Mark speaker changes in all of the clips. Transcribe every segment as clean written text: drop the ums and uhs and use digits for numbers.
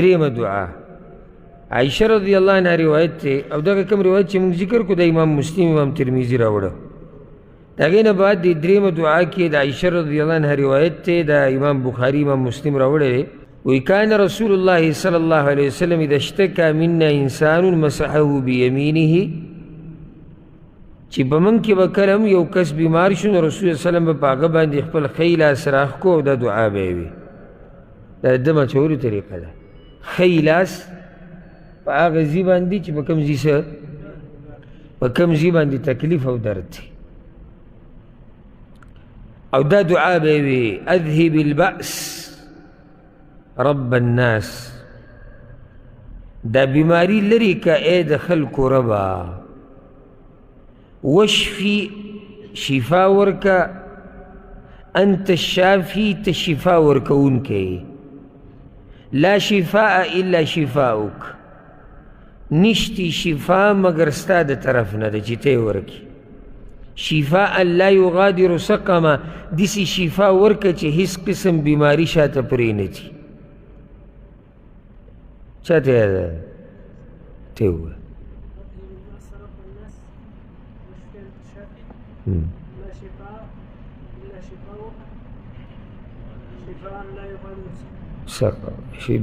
Speaker 1: دریم دعا عائشہ رضی اللہ عنہ روایت تے او دا کم روایت چی منگ ذکر کو دا امام مسلم امام ترمیزی راوڑا داگین بعد دی دریم دعا کی دا عائشہ رضی اللہ عنہ روایت تے دا امام بخاری امام مسلم راوڑا دے وی کان رسول اللہ صلی اللہ علیہ وسلم اذا اشتکا منا انسان مسحه بیمینه چی بمن کی بکلم یو کس بیمار شن رسول صلی اللہ علیہ وسلم پاگا باندی خپل خیلا سراخ کو دا دعا بیوی دا دمہ چوری طریقہ دا خیلاس پا آغا زی باندی چی بکم زی سا بکم زی باندی تکلیف او درد تھی او دا دعا بیوی اذهب البأس رب الناس دا بیماری لری کا اے دخل کو ربا وشفی شفا ورکا انت الشافی تشفا ورکا ان کے لا شفاء الا شفاؤک نشتی شفا مگر ستا دا طرف ندا چیتے ورکی شفاء لا یغادر سقما دیسی شفا ورکا چی حس قسم بیماری شاتا پرینی تھی چاہتے ہے تے ہوا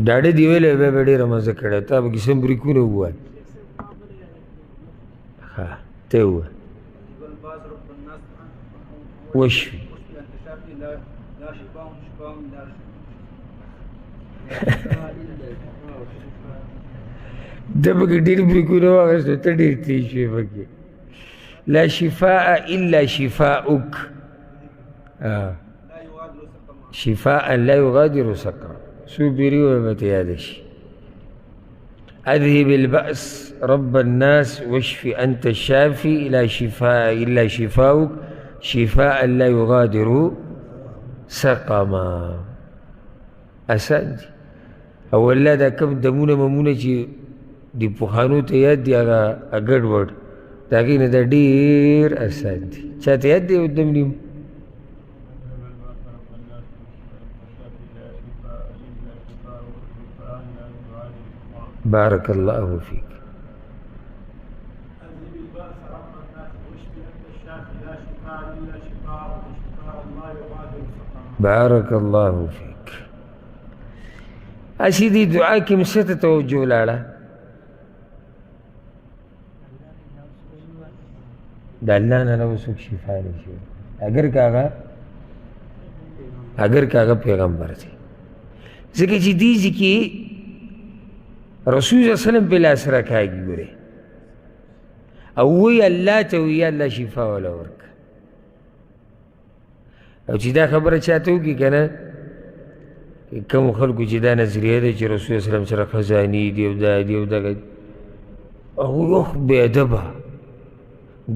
Speaker 1: ڈاڑے دیویلے بے بیڑی رمضہ کڑا تا اب کسم بریکو نے ہوا ہاں تے ہوا وشفی دب که دیر بریکو نے واقع تا دیر تیشوی بکی لا شفاء الا شفاؤک شفاء لا يغادر سقما سو بیریو میں یادش اذهب البأس رب الناس واشفي انت الشافي لا شفاء الا شفاؤك شفاء لا يغادر سقما اسان اولا دا کم دمونه ممونه چی دی پخانو تا یاد دی آگا اگڑ وڑ تاکین دا دیر اسان دی چاہتا یاد دی ادم نیم بارك الله فيك بارك الله فيك أسيدي دعاك مسيطة توجه لالا دلانا لو سوك شفاء نشي اگر کاغا پیغمبر تھی زکی چی دیزی کی رسول صلی اللہ علیہ وسلم پہ لاس رکھا گی گرے او وی اللہ توی اللہ شفا والا ورک او چی دا خبر چاہتا ہو کہ کنا کم خلقو چی دا نظریہ دا چی رسول صلی اللہ علیہ وسلم سر خزانی دیو دا او یخ بے ادبا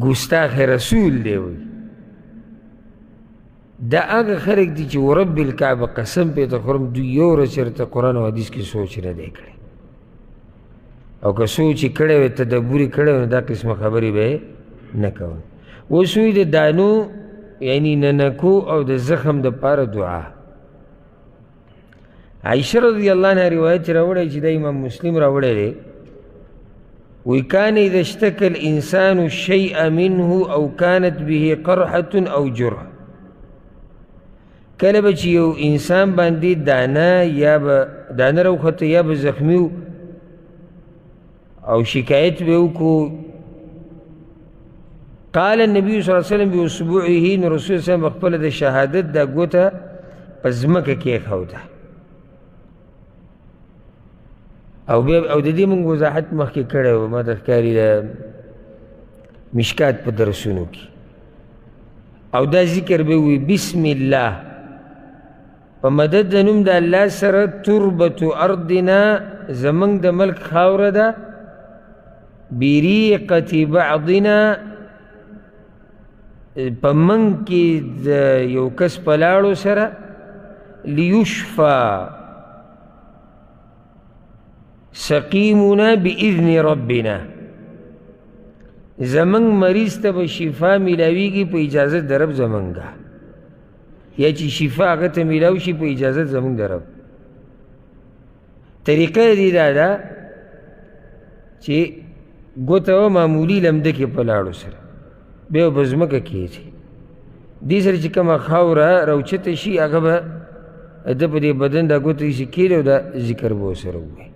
Speaker 1: گستاخ رسول دیوی دا آگا خرق دی چی ورب الکعب قسم پہ تخورم دو یور چرتا قرآن و حدیث کی سوچ نہ دے کرے او که سوچی کڑے وی تدبوری کڑے وی دا قسم خبری بے نکوان وہ سوی دا دانو یعنی ننکو او دا زخم دا پار دعا عائشہ رضی اللہ عنہ روایت راوڑے چی دا امام مسلم راوڑے دے وی کان اذا اشتکل انسان الشیء منه او کانت به قرحة او جرح کل بچی یو انسان باندی دانا رو خط یا با زخمیو او شکایت بیو کو قال النبی صلی اللہ علیہ وسلم باسبوعه رسول صلی اللہ علیہ وسلم اقبل دا شہادت دا گوتا پزمک کی خوتا او دا دی منگ وضاحت مخی کڑے ہو ما تخکاری دا مشکات پا درسونو کی او دا ذکر بیوی بسم اللہ پا مدد نم دا اللہ سر تربت ارضنا زمنگ دا ملک خاور دا بریقت بعضنا پا منگ کی یو کس پلاڑو سر لیشفا سقیمنا باذن ربنا زمنگ مریض تا با شفا ملاوی کی پا اجازت درب زمنگا یا چی شفا آغا تا ملاوشی پا اجازت زمنگ درب طریقه دی دا ده چې ګوته وه معمولي لمده کې په لاړو سره بیا به ځمکه کېږي دې سره چې کومه خاوره راوچته شي هغه به ده په دې بدن دا ګوته ایسې کېږي او دا ذکر به ورسره ووایي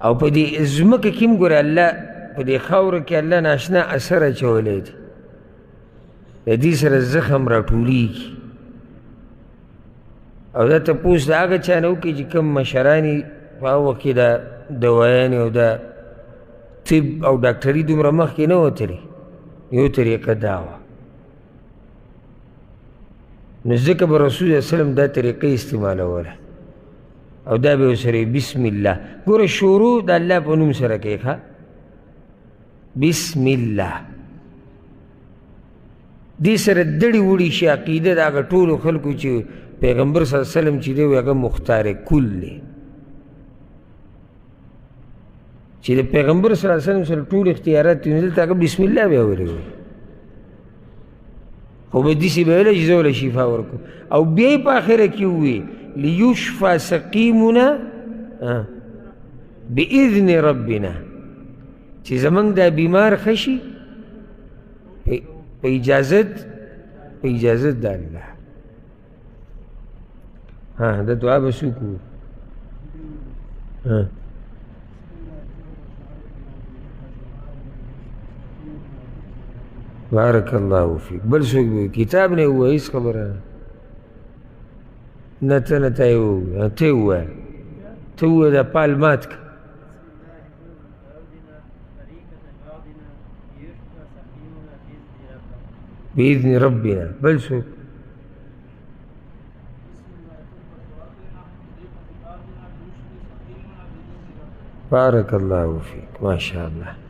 Speaker 1: او په دې ځمکه کې هم ګوره الله په دې خاوره کې الله ناشنا اثر اچولی دی د دې سره زخم راټولیږي او دا تپوس د هغه چا نه وکړي چې کوم مشران یې په هغه وخت کې دا دوایانې او دا طب او ډاکټري دومره مخکې نه وتلې یو طریقه دا وه نو ځکه به رسول صلی وسلم دا طریقه استعمالوله او دا به ورسره بسم الله ګوره شروع د الله په نوم سره کوي ښه بسم الله دې سره دړې وړې شي عقیده د هغه ټولو خلکو چې پیغمبر صلی الله علیه وسلم چې دی هغه مختار کل دی چې د پیغمبر صلی الله علیه وسلم سره ټول اختیارات دي نو دلته هغه بسم الله بیا ویلی خو به داسې به ویلی چې زه وله شفا ورکړو او بیا یې په اخره کې ووایي لیشفى سقیمنا باذن ربنا چې زمونږ دا بیمار ښه شي په اجازت د الله دا دعا به څوک وو بارک الله فیک بل څوک به کتاب نه ووایه هېڅ خبره نه ته نه تا یې ووایه ته یې ووایه ته ووایه دا پال مات که بإذن ربنا بل څوک بارک الله فیک ما شاء الله